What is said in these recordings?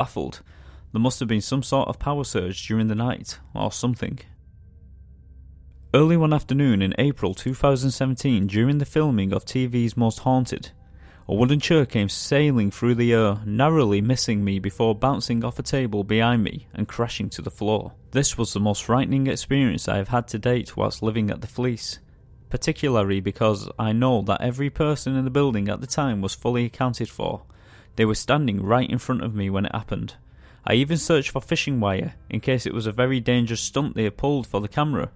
baffled. There must have been some sort of power surge during the night, or something. Early one afternoon in April 2017, during the filming of TV's Most Haunted, a wooden chair came sailing through the air, narrowly missing me before bouncing off a table behind me and crashing to the floor. This was the most frightening experience I have had to date whilst living at the Fleece, particularly because I know that every person in the building at the time was fully accounted for. They were standing right in front of me when it happened. I even searched for fishing wire in case it was a very dangerous stunt they had pulled for the camera,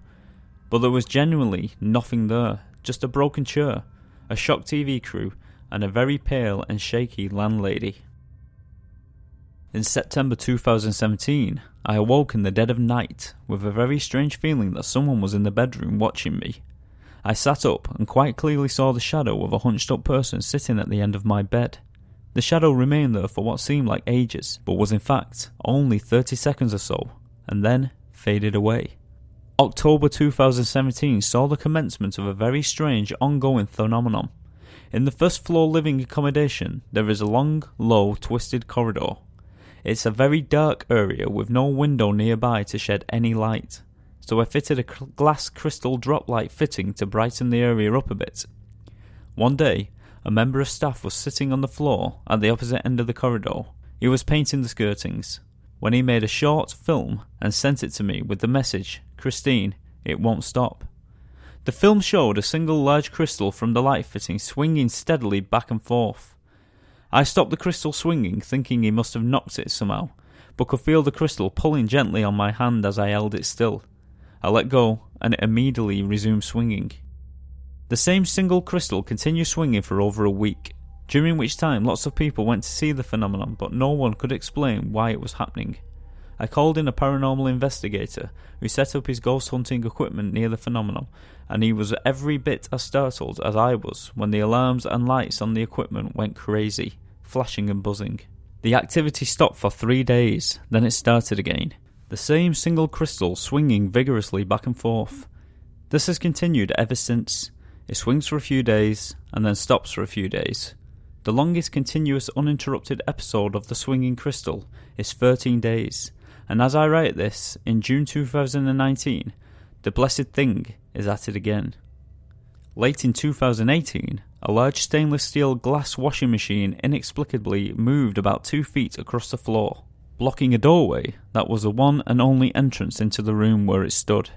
but there was genuinely nothing there, just a broken chair, a shocked TV crew, and a very pale and shaky landlady. In September 2017, I awoke in the dead of night with a very strange feeling that someone was in the bedroom watching me. I sat up and quite clearly saw the shadow of a hunched up person sitting at the end of my bed. The shadow remained there for what seemed like ages, but was in fact only 30 seconds or so, and then faded away. October 2017 saw the commencement of a very strange ongoing phenomenon. In the first floor living accommodation, there is a long, low, twisted corridor. It's a very dark area with no window nearby to shed any light, so I fitted a glass crystal drop light fitting to brighten the area up a bit. One day, a member of staff was sitting on the floor at the opposite end of the corridor. He was painting the skirtings, when he made a short film and sent it to me with the message, "Christine, it won't stop." The film showed a single large crystal from the light fitting swinging steadily back and forth. I stopped the crystal swinging, thinking he must have knocked it somehow, but could feel the crystal pulling gently on my hand as I held it still. I let go, and it immediately resumed swinging. The same single crystal continued swinging for over a week, during which time lots of people went to see the phenomenon, but no one could explain why it was happening. I called in a paranormal investigator who set up his ghost hunting equipment near the phenomenon, and he was every bit as startled as I was when the alarms and lights on the equipment went crazy, flashing and buzzing. The activity stopped for 3 days, then it started again. The same single crystal swinging vigorously back and forth. This has continued ever since. It swings for a few days, and then stops for a few days. The longest continuous uninterrupted episode of the swinging crystal is 13 days, and as I write this, in June 2019, the blessed thing is at it again. Late in 2018, a large stainless steel glass washing machine inexplicably moved about 2 feet across the floor, blocking a doorway that was the one and only entrance into the room where it stood.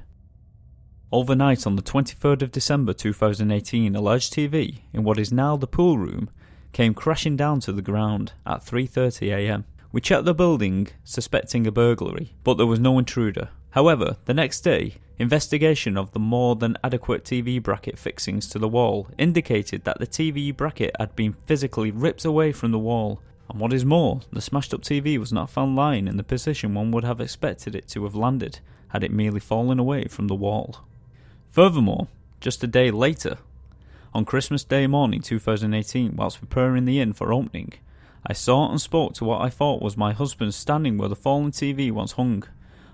Overnight on the 23rd of December 2018, a large TV in what is now the pool room came crashing down to the ground at 3:30 am. We checked the building, suspecting a burglary, but there was no intruder. However, the next day, investigation of the more than adequate TV bracket fixings to the wall indicated that the TV bracket had been physically ripped away from the wall, and what is more, the smashed up TV was not found lying in the position one would have expected it to have landed had it merely fallen away from the wall. Furthermore, just a day later, on Christmas Day morning 2018, whilst preparing the inn for opening, I saw and spoke to what I thought was my husband standing where the fallen TV once hung,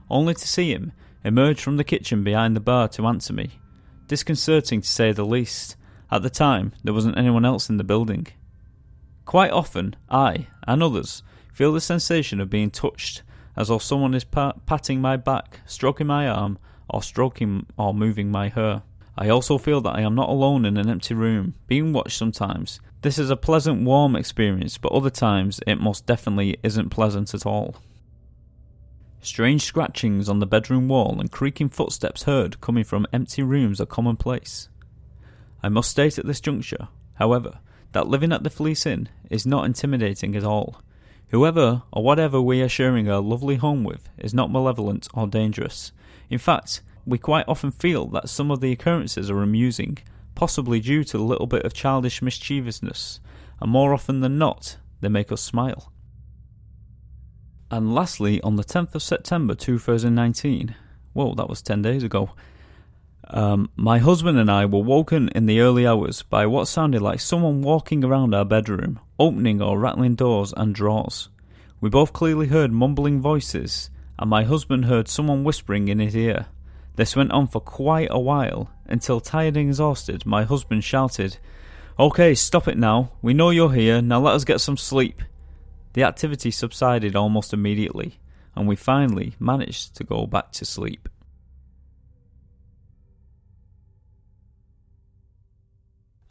only to see him emerge from the kitchen behind the bar to answer me. Disconcerting to say the least. At the time, there wasn't anyone else in the building. Quite often, I, and others, feel the sensation of being touched, as though someone is patting my back, stroking my arm, or stroking or moving my hair. I also feel that I am not alone in an empty room, being watched sometimes. This is a pleasant, warm experience, but other times it most definitely isn't pleasant at all. Strange scratchings on the bedroom wall and creaking footsteps heard coming from empty rooms are commonplace. I must state at this juncture, however, that living at the Fleece Inn is not intimidating at all. Whoever or whatever we are sharing our lovely home with is not malevolent or dangerous. In fact, we quite often feel that some of the occurrences are amusing, possibly due to a little bit of childish mischievousness, and more often than not, they make us smile. And lastly, on the 10th of September 2019, whoa, that was 10 days ago, my husband and I were woken in the early hours by what sounded like someone walking around our bedroom, opening or rattling doors and drawers. We both clearly heard mumbling voices, and my husband heard someone whispering in his ear. This went on for quite a while, until tired and exhausted, my husband shouted, "Okay, stop it now. We know you're here, now let us get some sleep." the activity subsided almost immediately, and we finally managed to go back to sleep.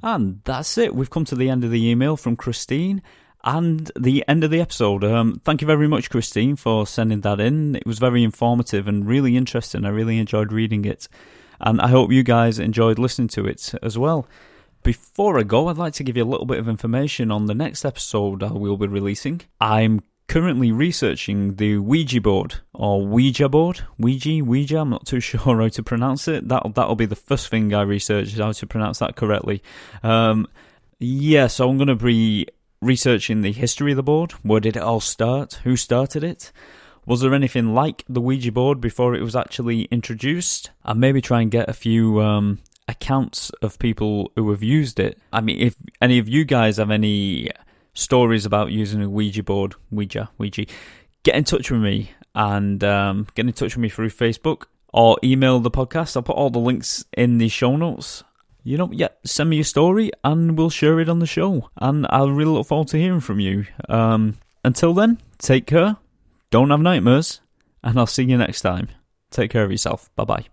And that's it. We've come to the end of the email from Christine and the end of the episode. Thank you very much, Christine, for sending that in. It was very informative and really interesting. I really enjoyed reading it, and I hope you guys enjoyed listening to it as well. Before I go, I'd like to give you a little bit of information on the next episode I will be releasing. I'm currently researching the Ouija board, or Ouija board, Ouija, I'm not too sure how to pronounce it. That'll be the first thing I research, is how to pronounce that correctly. So I'm going to be researching the history of the board. Where did it all start? Who started it? Was there anything like the Ouija board before it was actually introduced? And maybe try and get a few accounts of people who have used it. I mean, if any of you guys have any stories about using a Ouija board, Ouija, get in touch with me, and get in touch with me through Facebook or email the podcast. I'll put all the links in the show notes. Send me your story and we'll share it on the show. And I really look forward to hearing from you. Until then, take care, don't have nightmares, and I'll see you next time. Take care of yourself. Bye-bye.